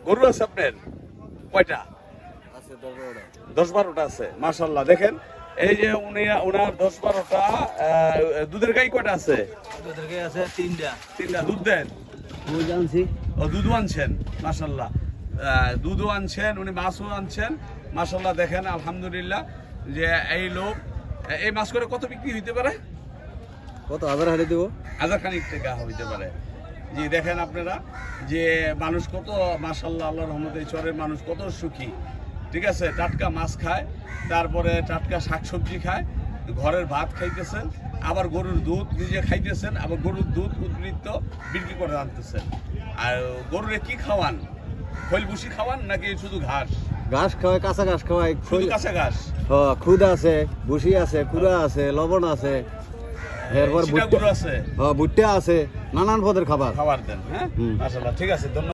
গরু আছে আপনার কয়টা? 10-12টা আছে। মাশাআল্লাহ, দেখেন এই যে ওনার 10-12টা দুধের গাই কয়টা আছে? দুধের গাই আছে 3টা। 3টা দুধ দেন? দুধ আনছি। ও দুধও আনছেন, মাশাআল্লাহ। দুধও আনছেন, উনি মাছও আনছেন, মাশাআল্লাহ। দেখেন আলহামদুলিল্লাহ যে এই লোক এই মাছ করে কত বিক্রি হইতে পারে? কত হাজার হাড়ি দেবো? 1000 খানিক টাকা হইতে পারে। জি, দেখেন আপনারা যে মানুষ কত মাশাআল্লাহ, আল্লাহর রহমতে এই চরের মানুষ কত সুখী। ঠিক আছে, টাটকা মাছ খায়, তারপরে টাটকা শাকসবজি খায়, ঘরের ভাত খাইতেছেন, আবার গরুর দুধ নিজে খাইতেছেন, আবার গরুর দুধ উদ্বৃত্ত বিক্রি করে আনতেছেন। আর গরুরে কি খাওয়ান? খৈল ভুসি খাওয়ান নাকি শুধু ঘাস? ঘাস খাওয়াই, কাঁচা ঘাস খাওয়াই। শুধু কাঁচা ঘাস? খুদ আছে, ভুসি আছে, কুড়া আছে, লবণ আছে, এরপর সিটা গরু আছে, ভুট্টা আছে, নানান পদের খাবার দেন। হ্যাঁ, মাশাআল্লাহ, ঠিক আছে, ধন্যবাদ।